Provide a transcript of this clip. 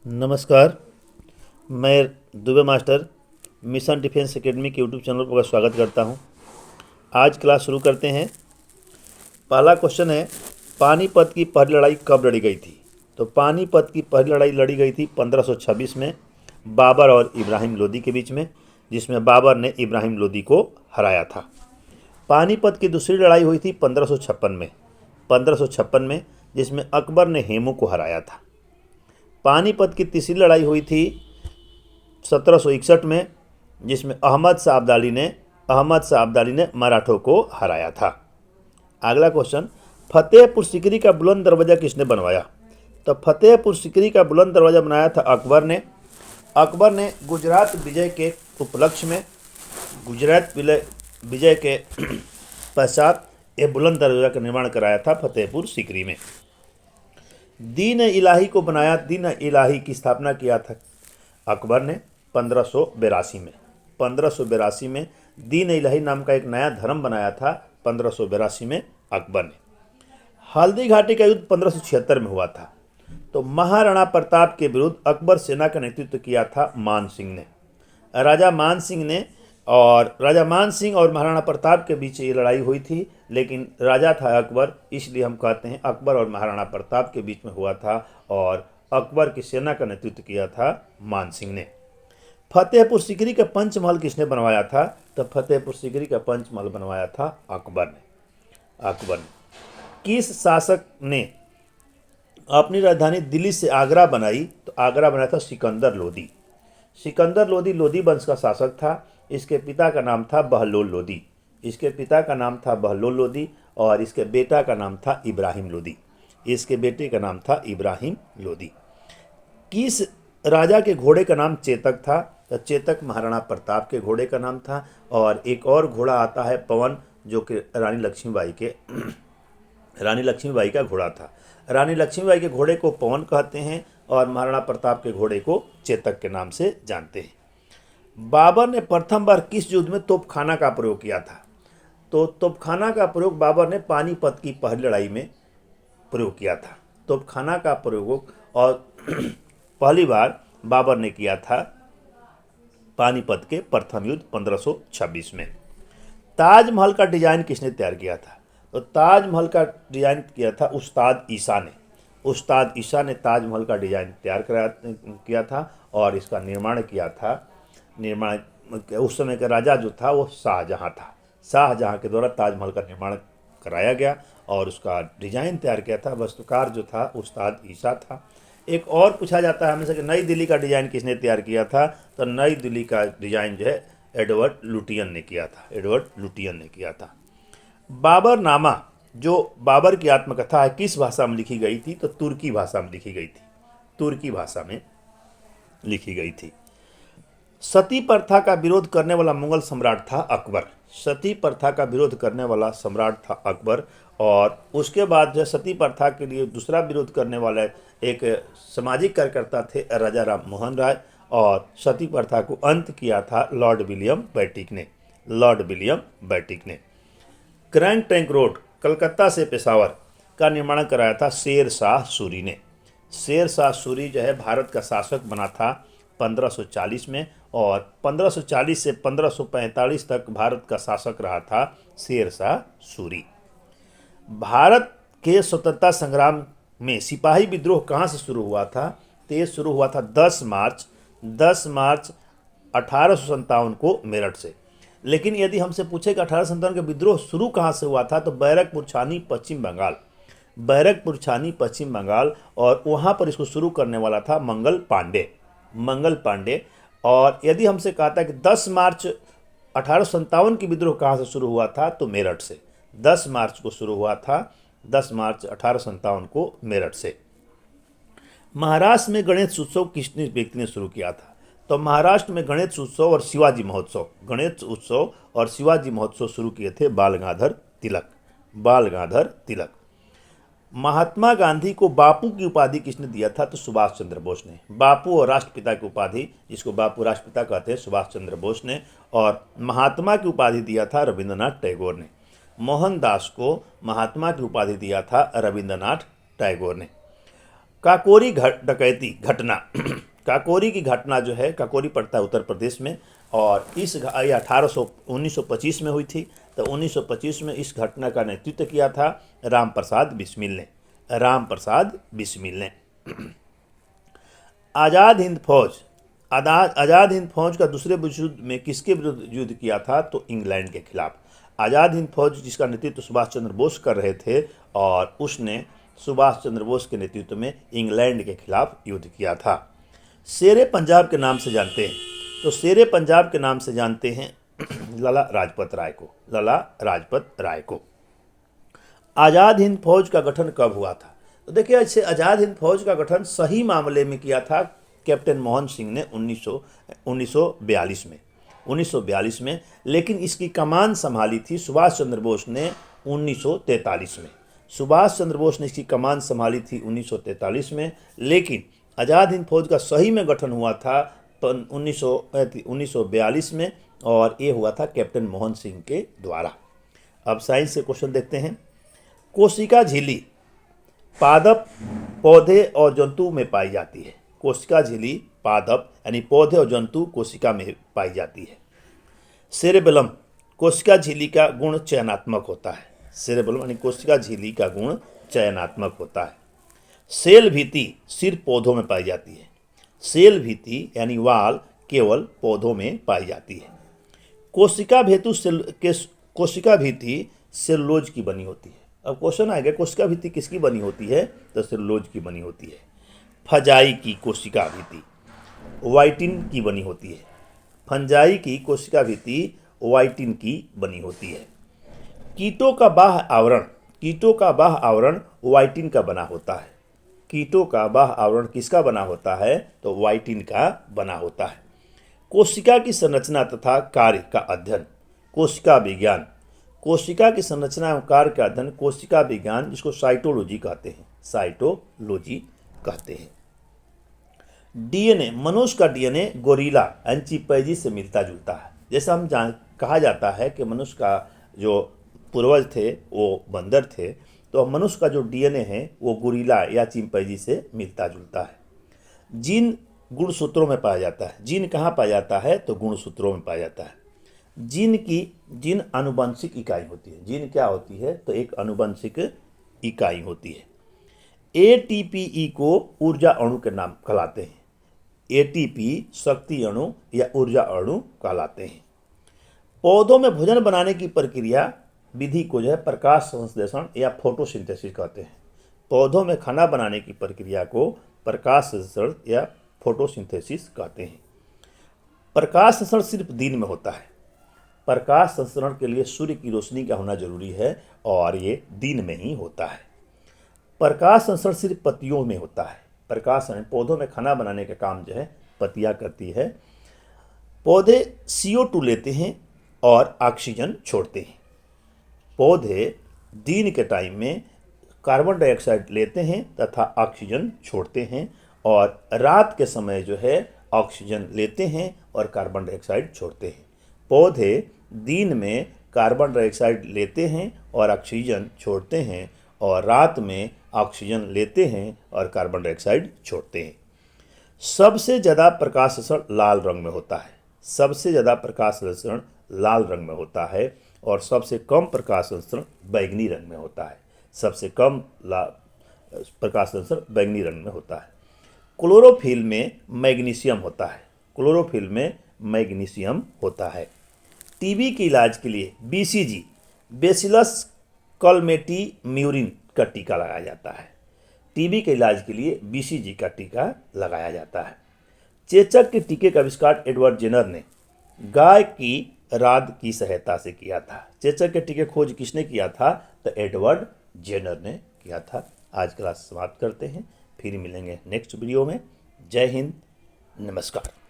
नमस्कार। मैं Dubey master mission defence academy के यूट्यूब चैनल पर स्वागत करता हूं। आज क्लास शुरू करते हैं। पहला क्वेश्चन है, पानीपत की पहली लड़ाई कब लड़ी गई थी? तो पानीपत की पहली लड़ाई लड़ी गई थी 1526 में बाबर और इब्राहिम लोदी के बीच में, जिसमें बाबर ने इब्राहिम लोदी को हराया था। पानीपत की दूसरी लड़ाई हुई थी 1556 में जिसमें अकबर ने हेमू को हराया था। पानीपत की तीसरी लड़ाई हुई थी 1761 में, जिसमें अहमद शाह अब्दाली ने मराठों को हराया था। अगला क्वेश्चन, फतेहपुर सीकरी का बुलंद दरवाज़ा किसने बनवाया? तो फतेहपुर सीकरी का बुलंद दरवाज़ा बनाया था अकबर ने। अकबर ने गुजरात विजय के उपलक्ष्य में विजय के पश्चात ये बुलंद दरवाज़ा का निर्माण कराया था फतेहपुर सीकरी में। दीन इलाही को बनाया, दीन इलाही की स्थापना किया था अकबर ने 1582 में दीन इलाही नाम का एक नया धर्म बनाया था 1582 में अकबर ने। हल्दी घाटी का युद्ध 1576 में हुआ था। तो महाराणा प्रताप के विरुद्ध अकबर सेना का नेतृत्व किया था मान सिंह ने। राजा मान सिंह और महाराणा प्रताप के बीच ये लड़ाई हुई थी, लेकिन राजा था अकबर, इसलिए हम कहते हैं अकबर और महाराणा प्रताप के बीच में हुआ था और अकबर की सेना का नेतृत्व किया था मान सिंह ने। फतेहपुर सीकरी का पंचमहल किसने बनवाया था? तो फतेहपुर सीकरी का पंचमहल बनवाया था अकबर ने। किस शासक ने अपनी राजधानी दिल्ली से आगरा बनाई? तो आगरा बनाया था सिकंदर लोदी। सिकंदर लोदी लोदी वंश का शासक था। इसके पिता का नाम था बहलोल लोदी और इसके बेटा का नाम था इब्राहिम लोदी। किस राजा के घोड़े का नाम चेतक था? तो चेतक महाराणा प्रताप के घोड़े का नाम था। और एक और घोड़ा आता है पवन, जो कि रानी लक्ष्मीबाई का घोड़ा था। रानी लक्ष्मीबाई के घोड़े को पवन कहते हैं और महाराणा प्रताप के घोड़े को चेतक के नाम से जानते हैं। बाबर ने प्रथम बार किस युद्ध में तोपखाना का प्रयोग किया था? तो तोपखाना का प्रयोग बाबर ने पानीपत की पहली लड़ाई में प्रयोग किया था। तोपखाना का प्रयोग और पहली बार बाबर ने किया था पानीपत के प्रथम युद्ध 1526 में। ताजमहल का डिजाइन किसने तैयार किया था? तो ताजमहल का डिजाइन किया था उस्ताद ईसा ने ताजमहल का डिजाइन तैयार किया था और इसका निर्माण किया था। उस समय का राजा जो था वो शाहजहां के द्वारा ताजमहल का निर्माण कराया गया और उसका डिजाइन तैयार किया था। वास्तुकार जो था उस्ताद ईसा था। एक और पूछा जाता है हमेशा कि नई दिल्ली का डिजाइन किसने तैयार किया था? तो नई दिल्ली का डिजाइन जो है एडवर्ड लुटियन ने किया था। बाबरनामा जो बाबर की आत्मकथा है किस भाषा में लिखी गई थी? तो तुर्की भाषा में लिखी गई थी। सती प्रथा का विरोध करने वाला मुगल सम्राट था अकबर। और उसके बाद जो सती प्रथा के लिए दूसरा विरोध करने वाले एक सामाजिक कार्यकर्ता थे राजा राम मोहन राय, और सती प्रथा को अंत किया था लॉर्ड विलियम बैटिक ने। क्रैंक टैंक रोड कलकत्ता से पेशावर का निर्माण कराया था शेर शाह सूरी ने। शेर शाह सूरी जो है भारत का शासक बना था 1540 में और 1540 से 1545 तक भारत का शासक रहा था शेर शाह सूरी। भारत के स्वतंत्रता संग्राम में सिपाही विद्रोह कहाँ से शुरू हुआ था? तो ये शुरू हुआ था 10 मार्च 1857 को मेरठ से। लेकिन यदि हमसे पूछे कि 1857 का विद्रोह शुरू कहाँ से हुआ था, तो बैरकपुर छावनी पश्चिम बंगाल, और वहाँ पर इसको शुरू करने वाला था मंगल पांडे। और यदि हमसे कहा था कि 10 मार्च 1857 की विद्रोह कहाँ से शुरू हुआ था, तो मेरठ से 10 मार्च को शुरू हुआ था, 10 मार्च 1857 को मेरठ से। महाराष्ट्र में गणेश उत्सव किसने व्यक्ति ने शुरू किया था? तो महाराष्ट्र में गणेश उत्सव और शिवाजी महोत्सव शुरू किए थे बाल गंगाधर तिलक। महात्मा गांधी को बापू की उपाधि किसने दिया था? तो सुभाष चंद्र बोस ने। बापू और राष्ट्रपिता की उपाधि, जिसको बापू राष्ट्रपिता कहते हैं, सुभाष चंद्र बोस ने। और महात्मा की उपाधि दिया था रविंद्रनाथ टैगोर ने। मोहनदास को महात्मा की उपाधि दिया था रविंद्रनाथ टैगोर ने। काकोरी डकैती घटना काकोरी की घटना जो है, काकोरी पड़ता है उत्तर प्रदेश में, और इस 1925 में हुई थी। तो 1925 में इस घटना का नेतृत्व किया था राम प्रसाद बिस्मिल ने। आज़ाद हिंद फौज का दूसरे विश्व युद्ध में किसके विरुद्ध युद्ध किया था? तो इंग्लैंड के खिलाफ। आज़ाद हिंद फौज जिसका नेतृत्व सुभाष चंद्र बोस कर रहे थे, और उसने सुभाष चंद्र बोस के नेतृत्व में इंग्लैंड के खिलाफ युद्ध किया था। शेरे पंजाब के नाम से जानते हैं, तो शेरे पंजाब के नाम से जानते हैं लाला लाजपत राय को। आज़ाद हिंद फौज का गठन कब हुआ था? तो देखिए, ऐसे आज़ाद हिंद फौज का गठन सही मामले में किया था कैप्टन मोहन सिंह ने 1942 में, लेकिन इसकी कमान संभाली थी सुभाष चंद्र बोस ने 1943 में। सुभाष चंद्र बोस ने इसकी कमान संभाली थी 1943 में, लेकिन आज़ाद हिंद फौज का सही में गठन हुआ था 1942 में, और ये हुआ था कैप्टन मोहन सिंह के द्वारा। अब साइंस से क्वेश्चन देखते हैं। कोशिका झिल्ली पादप, पौधे और जंतु में पाई जाती है। कोशिका झिल्ली पादप यानी पौधे और जंतु कोशिका में पाई जाती है। सेरेबेलम कोशिका झिल्ली का गुण चयनात्मक होता है। सेरेबेलम यानी कोशिका झिल्ली का गुण चयनात्मक होता है। सेल भित्ति सिर्फ पौधों में पाई जाती है। सेल भित्ति यानी वाल केवल पौधों में पाई जाती है। कोशिका भित्ति सेलुलोज की बनी होती है। अब क्वेश्चन आएगा, कोशिका भित्ति किसकी बनी होती है? तो सेलुलोज की बनी होती है। फंजाई की कोशिका भित्ति वाइटिन की बनी होती है। फंजाई की कोशिका भित्ति वाइटिन की बनी होती है। कीटों का बाह्य आवरण वाइटिन का बना होता है। कीटों का बाह्य आवरण किसका बना होता है? तो वाइटिन का बना होता है। कोशिका की संरचना तथा कार्य का अध्ययन कोशिका विज्ञान। कोशिका की संरचना एवं कार्य का अध्ययन कोशिका विज्ञान, जिसको साइटोलॉजी कहते हैं। डीएनए, मनुष्य का डीएनए गोरिल्ला यानी चिंपैंजी से मिलता जुलता है। जैसा हम कहा जाता है कि मनुष्य का जो पूर्वज थे वो बंदर थे, तो मनुष्य का जो डीएनए है वो गोरिल्ला या चिंपैंजी से मिलता जुलता है। जीन गुणसूत्रों में पाया जाता है। जीन कहाँ पाया जाता है? तो गुणसूत्रों में पाया जाता है। जीन आनुवंशिक इकाई होती है। जीन क्या होती है? तो एक आनुवंशिक इकाई होती है। एटीपी को ऊर्जा अणु के नाम कहलाते हैं। एटीपी शक्ति अणु या ऊर्जा अणु कहलाते हैं। पौधों में भोजन बनाने की प्रक्रिया विधि को जो है प्रकाश संश्लेषण या फोटोसिंथेसिस कहते हैं। पौधों में खाना बनाने की प्रक्रिया को प्रकाश संश्लेषण या फोटोसिंथेसिस कहते हैं। प्रकाश संश्लेषण सिर्फ दिन में होता है। प्रकाश संश्लेषण के लिए सूर्य की रोशनी का होना जरूरी है, और ये दिन में ही होता है। प्रकाश संश्लेषण सिर्फ पत्तियों में होता है। पौधों में खाना बनाने का काम जो है पत्तियां करती है। पौधे CO2 लेते हैं और ऑक्सीजन छोड़ते हैं। पौधे दिन के टाइम में कार्बन डाइऑक्साइड लेते हैं तथा ऑक्सीजन छोड़ते हैं, और रात के समय जो है ऑक्सीजन लेते हैं और कार्बन डाइऑक्साइड छोड़ते हैं। पौधे दिन में कार्बन डाइऑक्साइड लेते हैं और ऑक्सीजन छोड़ते हैं, और रात में ऑक्सीजन लेते हैं और कार्बन डाइऑक्साइड छोड़ते हैं। सबसे ज़्यादा प्रकाश संश्लेषण लाल रंग में होता है। सबसे ज़्यादा प्रकाश संश्लेषण लाल रंग में होता है, और सबसे कम प्रकाश संश्लेषण बैंगनी रंग में होता है। सबसे कम प्रकाश संश्लेषण बैंगनी रंग में होता है। क्लोरोफिल में मैग्नीशियम होता है। टीबी के इलाज के लिए BCG बेसिलस कलमेटिम्यूरिन का टीका लगाया जाता है। टीबी के इलाज के लिए BCG का टीका लगाया जाता है। चेचक के टीके का आविष्कार एडवर्ड जेनर ने गाय की राद की सहायता से किया था। चेचक के टीके खोज किसने किया था? तो एडवर्ड जेनर ने किया था। आज क्लास समाप्त करते हैं, फिर मिलेंगे नेक्स्ट वीडियो में। जय हिंद, नमस्कार।